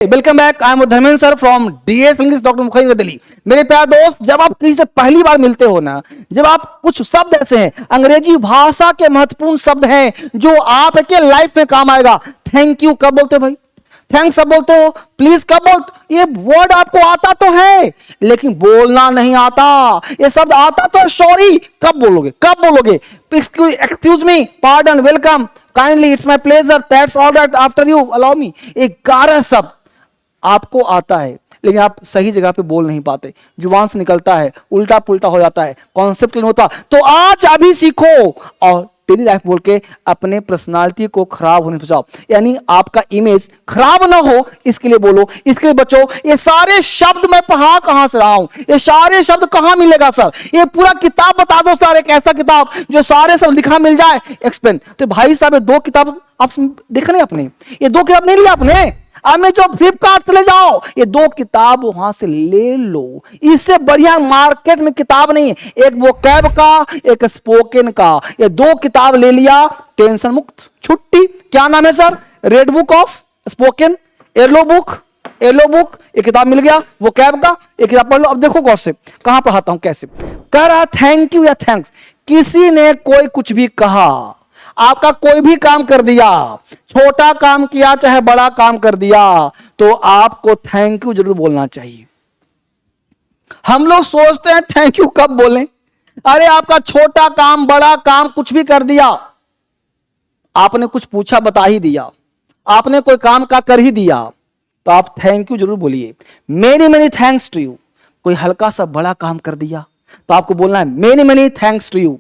Welcome back. I am Dharmendra sir from DS English doctor Mukherjee Delhi. मेरे प्यारे दोस्त, जब आप किसी से पहली बार मिलते हो ना, जब आप कुछ शब्द ऐसे हैं, अंग्रेजी भाषा के महत्वपूर्ण शब्द हैं जो आपके लाइफ में काम आएगा। थैंक यू कब बोलते हो भाई? थैंक्स कब बोलते हो? प्लीज कब बोलते? ये वर्ड आपको आता तो है लेकिन बोलना नहीं आता। ये शब्द आता तो है, सॉरी कब बोलोगे? कब बोलोगे? Excuse me, pardon, welcome, kindly, it's my pleasure, that's all right, after you, allow me. 11 शब्द आपको आता है लेकिन आप सही जगह पे बोल नहीं पाते, जुबान से निकलता है, उल्टा पुल्टा हो जाता है, कॉन्सेप्ट नहीं होता। तो आज अभी सीखो और डेली लाइफ बोल के अपने पर्सनालिटी को खराब होने से बचाओ, यानी आपका इमेज खराब ना हो, इसके लिए बोलो, इसके लिए बचो। ये सारे शब्द मैं पढ़ा कहां से रहा हूं? ये सारे शब्द कहां मिलेगा सर? ये पूरा किताब बता दो सर, एक ऐसा किताब जो सारे सब लिखा मिल जाए, एक्सप्लेन। तो भाई साहब ये 2 किताब आप देखा नहीं आपने? ये 2 किताब नहीं लिया आपने? अमेज़न, फ्लिपकार्ट चले जाओ, ये 2 किताब वहां से ले लो। इससे बढ़िया मार्केट में किताब नहीं है। एक वोकैब का, एक स्पोकन का, ये 2 किताब ले लिया, टेंशन मुक्त छुट्टी। क्या नाम है sir? Red book of spoken, yellow book एक किताब मिल गया वोकैब का, एक किताब पढ़ लो। अब देखो गौर से कहां पढ़ाता हूं, कैसे कह रहा, थैंक यू या थैंक्स। किसी ने कोई कुछ भी कहा, आपका कोई भी काम कर दिया, छोटा काम किया चाहे बड़ा काम कर दिया, तो आपको थैंक यू जरूर बोलना चाहिए। हम लोग सोचते हैं थैंक यू कब बोलें? अरे आपका छोटा काम बड़ा काम कुछ भी कर दिया, आपने कुछ पूछा बता ही दिया, आपने कोई काम का कर ही दिया, तो आप थैंक यू जरूर बोलिए। Many many thanks to you. कोई हल्का सा बड़ा काम कर दिया तो आपको बोलना है many many thanks to you,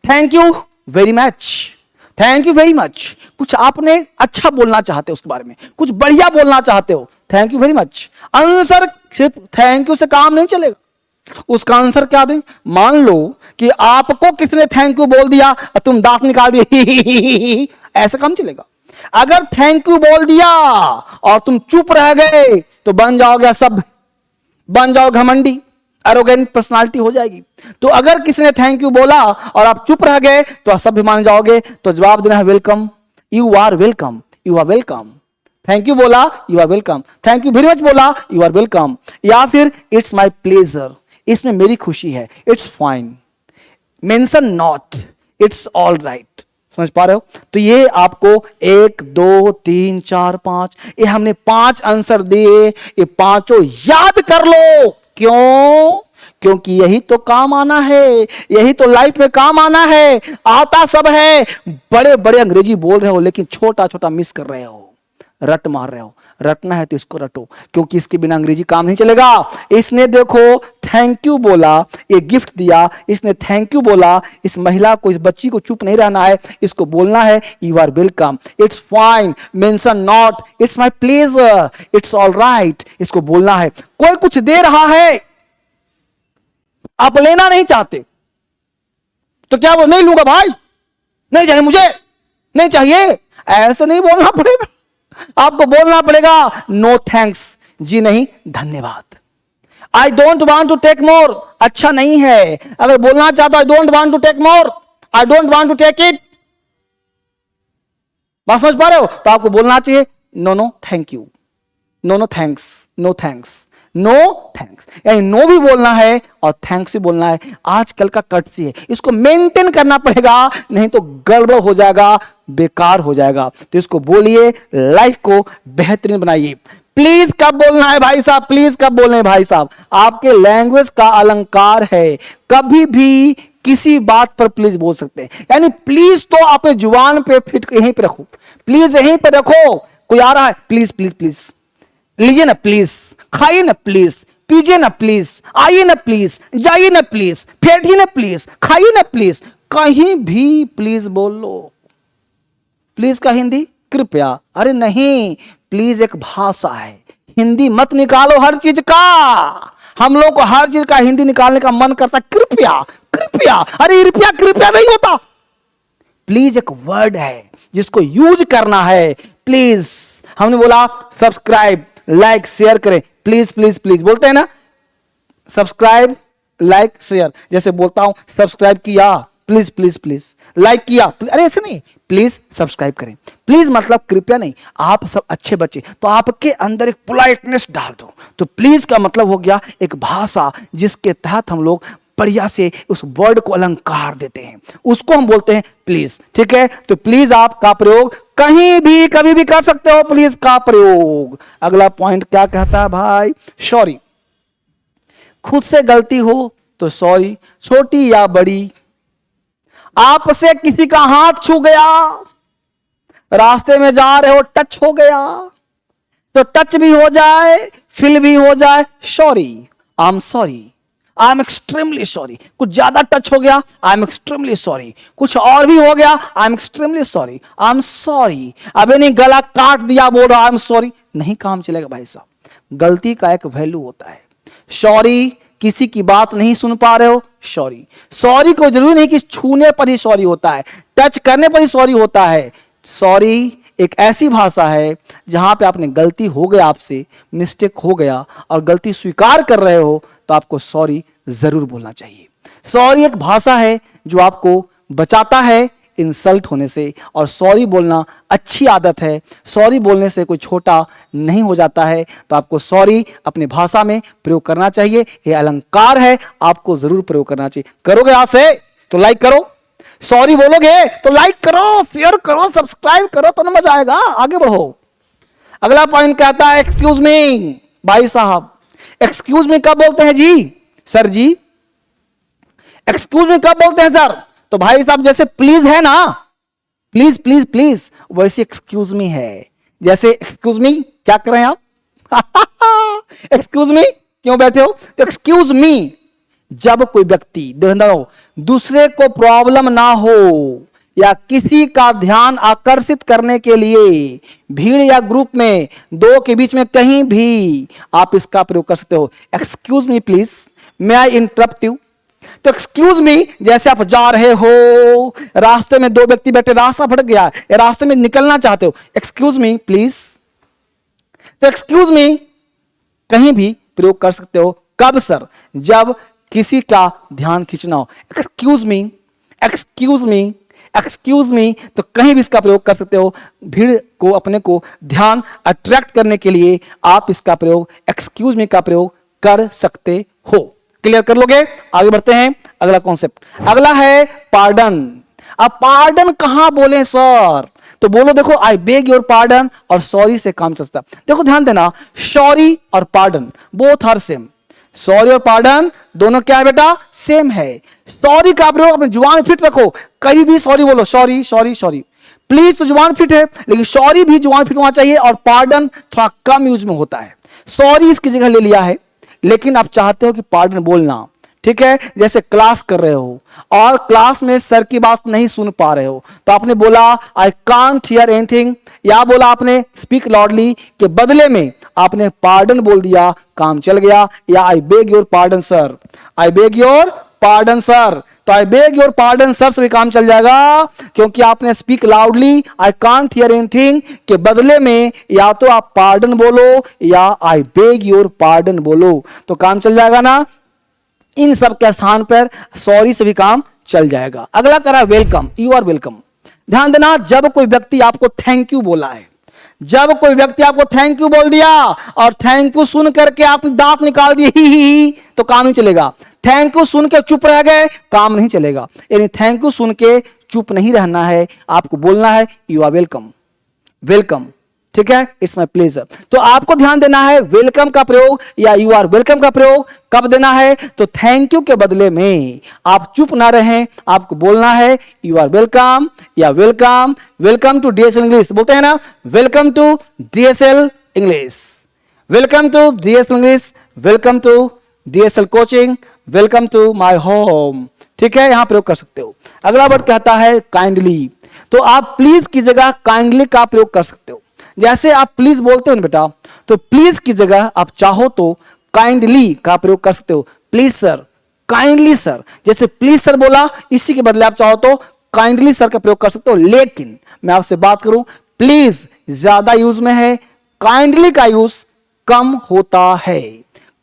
thank you very much, thank you very much. कुछ आपने अच्छा बोलना चाहते हो उसके बारे में, कुछ बढ़िया बोलना चाहते हो, thank you very much. Answer सिर्फ थैंक यू से काम नहीं चलेगा, उसका आंसर क्या दें? मान लो कि आपको किसी ने थैंक यू बोल दिया और तुम दांत निकाल दिए, ऐसा काम चलेगा? अगर थैंक यू बोल दिया और तुम चुप रह गए तो बन जाओगे सब, बन जाओ घमंडी, एरोगेंट पर्सनालिटी हो जाएगी। तो अगर किसी ने थैंक यू बोला और आप चुप रह गए तो सब भी मान जाओगे। तो जवाब देना है welcome, you are welcome, you are welcome. Thank you बोला, you are welcome. Thank you very much बोला, यू आर वेलकम। या फिर इट्स माई प्लेजर, इसमें मेरी खुशी है, it's fine. Mention not, it's all right. समझ पा रहे हो? तो ये आपको 1 2 3 4 5, ये हमने 5 आंसर दिए, ये 5 याद कर लो। क्यों? क्योंकि यही तो काम आना है, यही तो लाइफ में काम आना है। आता सब है, बड़े बड़े अंग्रेजी बोल रहे हो लेकिन छोटा छोटा मिस कर रहे हो, रट मार रहे हो। रटना है तो इसको रटो, क्योंकि इसके बिना अंग्रेजी काम नहीं चलेगा। इसने देखो थैंक यू बोला, ये गिफ्ट दिया, इसने थैंक यू बोला, इस महिला को, इस बच्ची को चुप नहीं रहना है, इसको बोलना है you are welcome, it's fine, mention not, it's my pleasure, it's all right, इसको बोलना है। कोई कुछ दे रहा है, आप लेना नहीं चाहते तो क्या वो नहीं लूंगा भाई, नहीं चाहिए मुझे, नहीं चाहिए, ऐसे नहीं बोलना पड़ेगा। आपको बोलना पड़ेगा नो थैंक्स, जी नहीं धन्यवाद। I don't want to take more, अच्छा नहीं है। अगर बोलना चाहता I don't want to take more, I don't want to take it, बात समझ पा रहे हो? तो आपको बोलना चाहिए no no thank you, no no thanks, no thanks, no thanks. यानी नो भी बोलना है और थैंक्स भी बोलना है। आजकल का कटसी है, इसको मेंटेन करना पड़ेगा, नहीं तो गड़बड़ हो जाएगा, बेकार हो जाएगा। तो इसको बोलिए, लाइफ को बेहतरीन बनाइए। प्लीज कब बोलना है भाई साहब? प्लीज कब बोलना है भाई साहब? आपके लैंग्वेज का अलंकार है, कभी भी किसी बात पर प्लीज बोल सकते हैं। यानी प्लीज तो अपने जुबान पे फिट यहीं पे रखो, प्लीज यहीं पे रखो। कोई आ रहा है, प्लीज प्लीज प्लीज, लीजिए ना प्लीज, खाइए ना प्लीज, पीजिए ना प्लीज, आइए ना प्लीज, जाइए ना प्लीज, बैठिए ना प्लीज, खाइए ना प्लीज, कहीं भी प्लीज बोल लो। प्लीज का हिंदी कृपया, अरे नहीं, प्लीज एक भाषा है, हिंदी मत निकालो हर चीज का। हम लोग को हर चीज का हिंदी निकालने का मन करता, कृपया कृपया, अरे कृपया कृपया नहीं होता। प्लीज एक वर्ड है जिसको यूज करना है। प्लीज, हमने बोला सब्सक्राइब, लाइक, शेयर करें, प्लीज प्लीज प्लीज बोलते हैं ना, सब्सक्राइब, लाइक, शेयर। जैसे बोलता हूं सब्सक्राइब किया प्लीज प्लीज प्लीज लाइक किया, अरे ऐसे नहीं, प्लीज सब्सक्राइब करें। प्लीज मतलब कृपया नहीं, आप सब अच्छे बच्चे तो आपके अंदर एक पोलाइटनेस डाल दो। तो प्लीज का मतलब हो गया एक भाषा जिसके तहत हम लोग बढ़िया से उस वर्ड को अलंकार देते हैं, उसको हम बोलते हैं प्लीज। ठीक है, तो प्लीज आपका प्रयोग कहीं भी कभी भी कर सकते हो, प्लीज का प्रयोग। अगला पॉइंट क्या कहता है भाई, सॉरी। खुद से गलती हो तो सॉरी, छोटी या बड़ी। आपसे किसी का हाथ छू गया, रास्ते में जा रहे हो टच हो गया, तो टच भी हो जाए फील भी हो जाए, sorry, I am sorry, I am extremely sorry. कुछ ज्यादा टच हो गया, आई एम एक्सट्रीमली सॉरी। कुछ और भी हो गया, I am extremely sorry, I am sorry. अबे नहीं, गला काट दिया बोल रहा आई एम सॉरी, नहीं काम चलेगा भाई साहब। गलती का एक वैल्यू होता है। सॉरी, किसी की बात नहीं सुन पा रहे हो, सॉरी। सॉरी को जरूरी नहीं कि छूने पर ही सॉरी होता है, टच करने पर ही सॉरी होता है। सॉरी एक ऐसी भाषा है जहां पे आपने गलती हो गया, आपसे मिस्टेक हो गया और गलती स्वीकार कर रहे हो, तो आपको सॉरी जरूर बोलना चाहिए। सॉरी एक भाषा है जो आपको बचाता है इंसल्ट होने से, और सॉरी बोलना अच्छी आदत है। सॉरी बोलने से कोई छोटा नहीं हो जाता है, तो आपको सॉरी अपनी भाषा में प्रयोग करना चाहिए। यह अलंकार है, आपको जरूर प्रयोग करना चाहिए। करोगे आज से तो लाइक करो, सॉरी बोलोगे तो लाइक करो, शेयर करो, सब्सक्राइब करो, तो मजा आएगा, आगे बढ़ो। अगला पॉइंट कहता है एक्सक्यूज मी। भाई साहब एक्सक्यूज मी कब बोलते हैं जी, सर जी एक्सक्यूज मी कब बोलते हैं सर? तो भाई साहब जैसे प्लीज है ना, प्लीज प्लीज प्लीज, वैसे एक्सक्यूज मी है। जैसे एक्सक्यूज मी क्या कर रहे हैं आप एक्सक्यूज मी क्यों बैठे हो? तो एक्सक्यूज मी जब कोई व्यक्ति दूसरे को प्रॉब्लम ना हो या किसी का ध्यान आकर्षित करने के लिए भीड़ या ग्रुप में दो के बीच में कहीं भी आप इसका प्रयोग कर सकते हो। Excuse me please, may I interrupt you. तो एक्सक्यूज मी जैसे आप जा रहे हो, रास्ते में दो व्यक्ति बैठे, रास्ता भटक गया या रास्ते में निकलना चाहते हो, एक्सक्यूज मी प्लीज। तो एक्सक्यूज मी कहीं भी प्रयोग कर सकते हो। कब सर? जब किसी का ध्यान खींचना हो। Excuse me, excuse me, excuse me, तो कहीं भी इसका प्रयोग कर सकते हो। भीड़ को अपने को ध्यान अट्रैक्ट करने के लिए आप इसका प्रयोग एक्सक्यूज मी का प्रयोग कर सकते हो। क्लियर कर लोगे? आगे बढ़ते हैं। अगला कॉन्सेप्ट, अगला है पार्डन। अब पार्डन कहां बोले सर? तो बोलो देखो आई बेग योर पार्डन और सॉरी से काम चलता। देखो ध्यान देना, सॉरी और pardon both are same. Sorry और पार्डन दोनों क्या है बेटा? सेम है। सॉरी का प्रयोग अपनी जुबान फिट रखो, कहीं भी सॉरी बोलो, सॉरी सॉरी सॉरी। प्लीज तो जुबान फिट है, लेकिन सॉरी भी जुबान फिट होना चाहिए, और पार्डन थोड़ा कम यूज में होता है। सॉरी इसकी जगह ले लिया है, लेकिन आप चाहते हो कि पार्डन बोलना, ठीक है। जैसे क्लास कर रहे हो और क्लास में सर की बात नहीं सुन पा रहे हो, तो आपने बोला आई कांट हियर एनीथिंग, या बोला आपने स्पीक लाउडली के बदले में आपने पार्डन बोल दिया, काम चल गया। या I beg your pardon sir, I beg your pardon sir, तो I beg your pardon sir से भी काम चल जाएगा, क्योंकि आपने speak loudly I can't hear anything के बदले में या तो आप पार्डन बोलो या आई बेग योर पार्डन बोलो, तो काम चल जाएगा ना। इन सब के स्थान पर सॉरी से भी काम चल जाएगा। अगला करा वेलकम, यू आर वेलकम। ध्यान देना, जब कोई व्यक्ति आपको थैंक यू बोला है, जब कोई व्यक्ति आपको थैंक यू बोल दिया और थैंक यू सुन करके आप दांत निकाल दिए ही, तो काम नहीं चलेगा। थैंक यू सुन के चुप रह गए, काम नहीं चलेगा। यानी थैंक यू सुन के चुप नहीं रहना है, आपको बोलना है यू आर वेलकम, वेलकम, ठीक है, इट्स माय प्लेजर। तो आपको ध्यान देना है वेलकम का प्रयोग या यू आर वेलकम का प्रयोग कब देना है? तो थैंक यू के बदले में आप चुप ना रहें, आपको बोलना है यू आर वेलकम या welcome, welcome to DSL English, बोलते हैं ना, welcome to DSL English, welcome to DSL English, welcome to DSL coaching, welcome to my home, ठीक है, यहां प्रयोग कर सकते हो। अगला वर्ड कहता है काइंडली। तो आप प्लीज की जगह काइंडली का प्रयोग कर सकते हो। जैसे आप प्लीज बोलते हो ना बेटा, तो प्लीज की जगह आप चाहो तो काइंडली का प्रयोग कर सकते हो। प्लीज सर, काइंडली सर, जैसे प्लीज सर बोला, इसी के बदले आप चाहो तो काइंडली सर का प्रयोग कर सकते हो। लेकिन मैं आपसे बात करूं, प्लीज ज्यादा यूज में है, काइंडली का यूज कम होता है।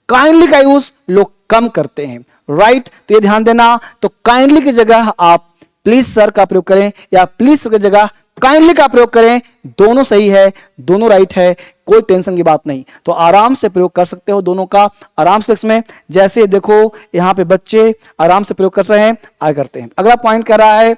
काइंडली का यूज लोग कम करते हैं, राइट। तो ये ध्यान देना, तो काइंडली की जगह आप प्लीज सर का प्रयोग करें या प्लीज सर की जगह काइंडली का प्रयोग करें, दोनों सही है, दोनों राइट है, कोई टेंशन की बात नहीं। तो आराम से प्रयोग कर सकते हो दोनों का, आराम से इसमें। जैसे देखो यहां पे बच्चे आराम से प्रयोग कर रहे हैं, आगे करते हैं। अगला पॉइंट कर रहा है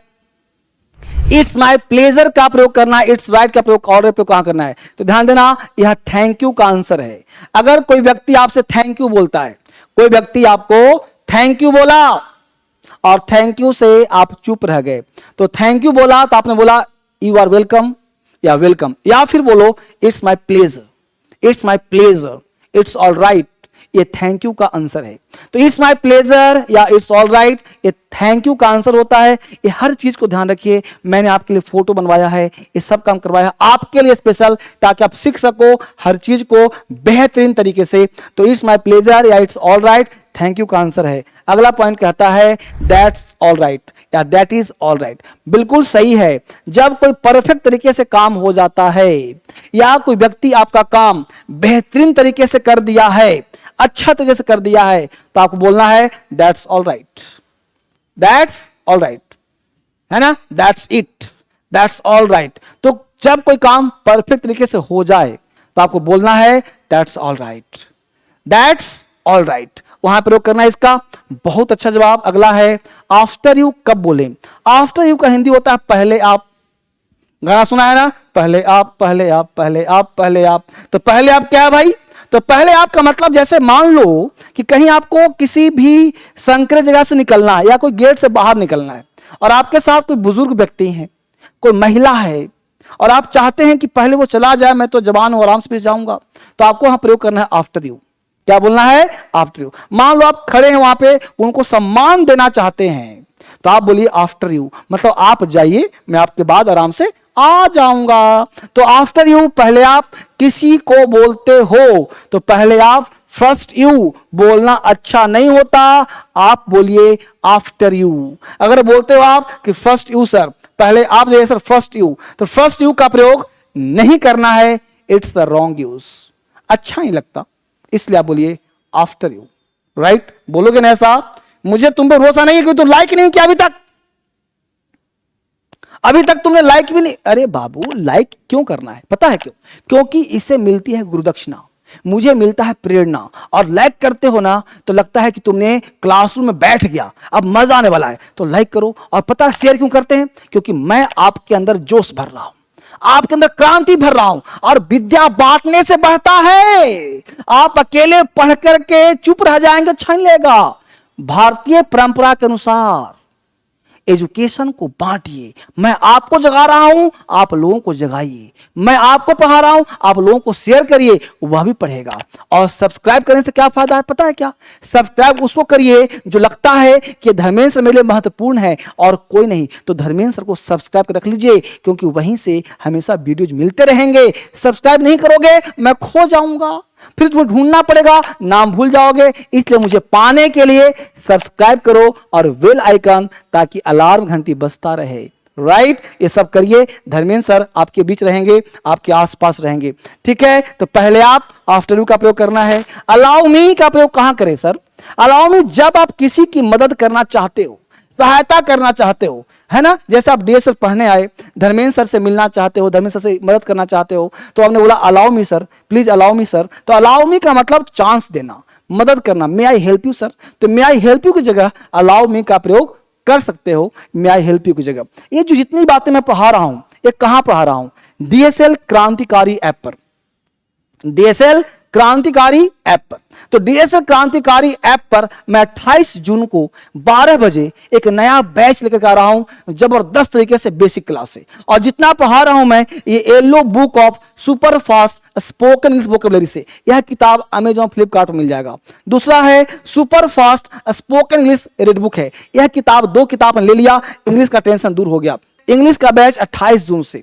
इट्स माई प्लेजर का प्रयोग करना, इट्स राइट का प्रयोग, ऑर्डर प्रयोग कहां करना है? तो ध्यान देना, यह थैंक यू का आंसर है। अगर कोई व्यक्ति आपसे थैंक यू बोलता है, कोई व्यक्ति आपको थैंक यू बोला और थैंक यू से आप चुप रह गए, तो थैंक यू बोला तो आपने बोला यू आर वेलकम या वेलकम, या फिर बोलो it's my pleasure, it's my pleasure, it's all right, ये थैंक यू का आंसर है। तो इट्स माई प्लेजर या इट्स ऑल राइट, ये थैंक यू का आंसर होता है। ये हर चीज को ध्यान रखिए, मैंने आपके लिए फोटो बनवाया है, ये सब काम करवाया आपके लिए स्पेशल, ताकि आप सीख सको हर चीज को बेहतरीन तरीके से। तो इट्स माई प्लेजर या it's all right thank you का आंसर है। अगला पॉइंट कहता है दैट्स ऑल राइट या दैट इज ऑल राइट, बिल्कुल सही है। जब कोई परफेक्ट तरीके से काम हो जाता है या कोई व्यक्ति आपका काम बेहतरीन तरीके से कर दिया है, अच्छा तरीके से कर दिया है, तो आपको बोलना है that's all right, that's all right, है ना, that's it, that's all right. तो जब कोई काम परफेक्ट तरीके से हो जाए तो आपको बोलना है that's all right, that's all right, वहां प्रयोग करना है इसका। बहुत अच्छा जवाब। अगला है आफ्टर यू कब बोलें? आफ्टर यू का हिंदी होता है पहले आप। गाना सुना है ना, पहले आप, पहले आप, पहले आप, पहले आप। तो पहले आप क्या है भाई? तो पहले आप का मतलब जैसे मान लो कि कहीं आपको किसी भी संकरे जगह से निकलना है या कोई गेट से बाहर निकलना है और आपके साथ कोई बुजुर्ग व्यक्ति है, कोई महिला है, और आप चाहते हैं कि पहले वो चला जाए, मैं तो जवान हूं आराम से पीछे जाऊंगा, तो आपको वहां प्रयोग करना है आफ्टर यू। क्या बोलना है? After you. मान लो आप खड़े हैं वहां पे, उनको सम्मान देना चाहते हैं, तो आप बोलिए आफ्टर यू, मतलब आप जाइए, मैं आपके बाद आराम से आ जाऊंगा। तो आफ्टर यू पहले आप किसी को बोलते हो तो पहले आप फर्स्ट यू बोलना अच्छा नहीं होता, आप बोलिए आफ्टर यू। अगर बोलते हो आप कि फर्स्ट यू सर, पहले आप जाइए सर फर्स्ट यू, तो फर्स्ट यू का प्रयोग नहीं करना है, इट्स द रॉन्ग यूज, अच्छा नहीं लगता, इसलिए आप बोलिए आफ्टर यू। राइट? बोलोगे ना ऐसा? मुझे तुम पे भरोसा नहीं है कि तुम लाइक नहीं किया अभी तक तुमने लाइक भी नहीं। अरे बाबू लाइक क्यों करना है? पता है क्यों? क्योंकि इससे मिलती है गुरुदक्षिणा, मुझे मिलता है प्रेरणा, और लाइक करते हो ना तो लगता है कि तुमने क्लासरूम में बैठ गया, अब मजा आने वाला है, तो लाइक करो। और पता है शेयर क्यों करते हैं? क्योंकि मैं आपके अंदर जोश भर रहा हूं, आपके अंदर क्रांति भर रहा हूं, और विद्या बांटने से बढ़ता है। आप अकेले पढ़ करके चुप रह जाएंगे, अच्छा नहीं लगेगा। भारतीय परंपरा के अनुसार एजुकेशन को बांटिए। मैं आपको जगा रहा हूं, आप लोगों को जगाइए। मैं आपको पढ़ा रहा हूं, आप लोगों को शेयर करिए, वह भी पढ़ेगा। और सब्सक्राइब करने से क्या फायदा है पता है क्या? सब्सक्राइब उसको करिए जो लगता है कि धर्मेंद्र सर मेरे लिए महत्वपूर्ण है और कोई नहीं, तो धर्मेंद्र सर को सब्सक्राइब कर रख लीजिए, क्योंकि वहीं से हमेशा वीडियोज मिलते रहेंगे। सब्सक्राइब नहीं करोगे मैं खो जाऊंगा, फिर तुम्हें ढूंढना पड़ेगा, नाम भूल जाओगे। इसलिए मुझे पाने के लिए सब्सक्राइब करो और बेल आइकन, ताकि अलार्म घंटी बजता रहे। राइट? ये सब करिए, धर्मेंद्र सर आपके बीच रहेंगे, आपके आसपास रहेंगे। ठीक है? तो पहले आप आफ्टर यू का प्रयोग करना है। अलाउ मी का प्रयोग कहां करें सर? अलाउ मी जब आप किसी की मदद करना चाहते हो, सहायता करना चाहते हो, है ना। जैसे आप डीएसएल पढ़ने आए, धर्मेंद्र सर से मिलना चाहते हो, धर्मेंद्र सर से मदद करना चाहते हो, तो आपने बोला allow me sir, please allow me sir. तो अलाउ मी का मतलब चांस देना, मदद करना। मे आई हेल्प यू सर, तो मे आई हेल्प यू की जगह अलाउ मी का प्रयोग कर सकते हो, मे आई हेल्प यू की जगह। ये जो जितनी बातें मैं पढ़ा रहा हूं, ये कहां पढ़ा रहा हूं? डीएसएल क्रांतिकारी ऐप पर, डीएसएल क्रांतिकारी ऐप पर। तो डीएसएल क्रांतिकारी ऐप पर मैं 28 जून को 12 बजे एक नया बैच लेकर आ रहा हूं, जबरदस्त तरीके से बेसिक क्लास से। और जितना पढ़ा रहा हूं मैं, ये yellow book of super fast spoken English vocabulary से, यह किताब अमेजॉन फ्लिपकार्ट में मिल जाएगा। दूसरा है super fast spoken English red book है, यह किताब 2 किताब ले लिया, इंग्लिश का टेंशन दूर हो गया। इंग्लिश का बैच 28 जून से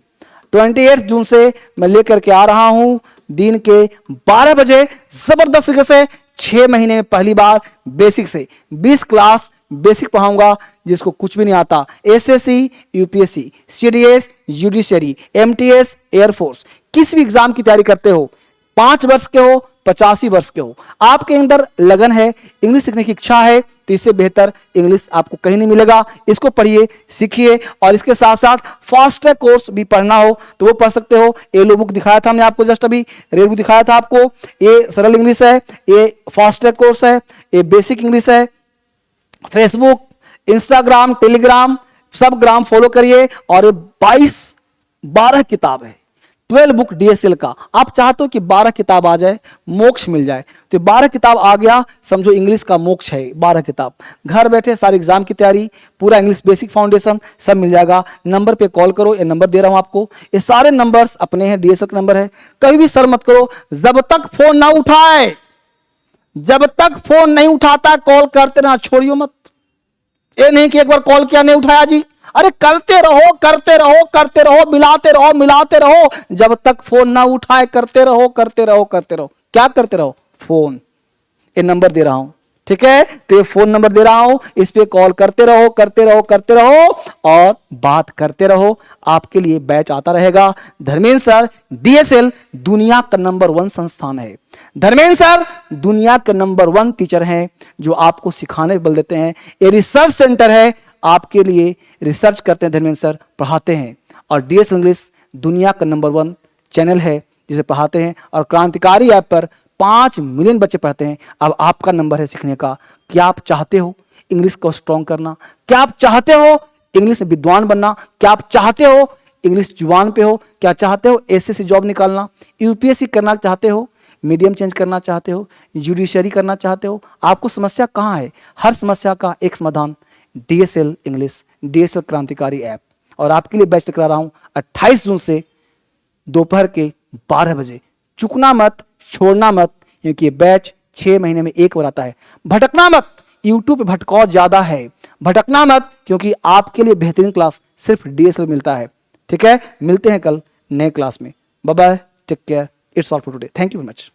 28 जून से मैं लेकर के आ रहा हूं, दिन के 12 बजे, जबरदस्त तरीके से 6 महीने में पहली बार बेसिक से 20 क्लास बेसिक पढ़ाऊंगा, जिसको कुछ भी नहीं आता। SSC, UPSC, CDS, judiciary, MTS, air force, किस भी एग्जाम की तैयारी करते हो, 5 वर्ष के हो, 85 वर्ष के हो, आपके अंदर लगन है, इंग्लिश सीखने की इच्छा है, तो इससे बेहतर इंग्लिश आपको कहीं नहीं मिलेगा। इसको पढ़िए, सीखिए, और इसके साथ साथ फास्ट ट्रैक कोर्स भी पढ़ना हो तो वो पढ़ सकते हो। येलो बुक दिखाया था हमने आपको, जस्ट अभी रेड बुक दिखाया था आपको। ये सरल इंग्लिश है, ये फास्ट ट्रैक कोर्स है, ये बेसिक इंग्लिश है। फेसबुक, इंस्टाग्राम, टेलीग्राम सब ग्राम फॉलो करिए। और ये 12 किताब है, 12 बुक डीएसएल का। आप चाहते हो कि 12 किताब आ जाए, मोक्ष मिल जाए, तो 12 किताब आ गया, समझो इंग्लिश का मोक्ष है। 12 किताब, घर बैठे सारी एग्जाम की तैयारी, पूरा इंग्लिश बेसिक फाउंडेशन सब मिल जाएगा। नंबर पे कॉल करो, ये नंबर दे रहा हूं आपको, ये सारे नंबर्स अपने हैं, डीएसएल का नंबर है। कभी भी सर मत करो, जब तक फोन ना उठाए, जब तक फोन नहीं उठाता कॉल करते रहना, छोड़ियो मत। ये नहीं कि एक बार कॉल किया नहीं उठाया जी, अरे करते रहो, करते रहो, करते रहो, मिलाते रहो, मिलाते रहो, जब तक फोन ना उठाए करते रहो, करते रहो, करते रहो। क्या करते रहो? फोन। ये नंबर दे रहा हूं, ठीक है, तो ये फोन नंबर दे रहा हूं, इस पे कॉल करते रहो, करते रहो, करते रहो, और बात करते रहो। आपके लिए बैच आता रहेगा। धर्मेंद्र सर डीएसएल दुनिया का नंबर 1 संस्थान है। धर्मेंद्र सर दुनिया के नंबर 1 टीचर हैं, जो आपको सिखाने बल देते हैं। ये रिसर्च सेंटर है, आपके लिए रिसर्च करते हैं धर्मेंद्र सर, पढ़ाते हैं। और डीएसएल इंग्लिश दुनिया का नंबर 1 चैनल है जिसे पढ़ाते हैं, और क्रांतिकारी ऐप पर 5 मिलियन बच्चे पढ़ते हैं। अब आपका नंबर है सीखने का। क्या आप चाहते हो इंग्लिश को स्ट्रॉन्ग करना? क्या आप चाहते हो इंग्लिश में विद्वान बनना? क्या आप चाहते हो इंग्लिश जुबान पे हो? क्या चाहते हो एसएससी जॉब निकालना, यूपीएससी करना चाहते हो, मीडियम चेंज करना चाहते हो, जुडिशरी करना चाहते हो? आपको समस्या कहाँ है? हर समस्या का एक समाधान डीएसएल इंग्लिश, डीएसएल क्रांतिकारी ऐप। और आपके लिए बैच करा रहा हूं 28 जून से दोपहर के 12 बजे। चुकना मत, छोड़ना मत, क्योंकि ये बैच 6 महीने में एक बार आता है। भटकना मत, यूट्यूब पे भटकाव ज्यादा है, भटकना मत, क्योंकि आपके लिए बेहतरीन क्लास सिर्फ डीएसएल मिलता है। ठीक है, मिलते हैं कल नए क्लास में। Bye bye, take care, it's all for today, thank you very much.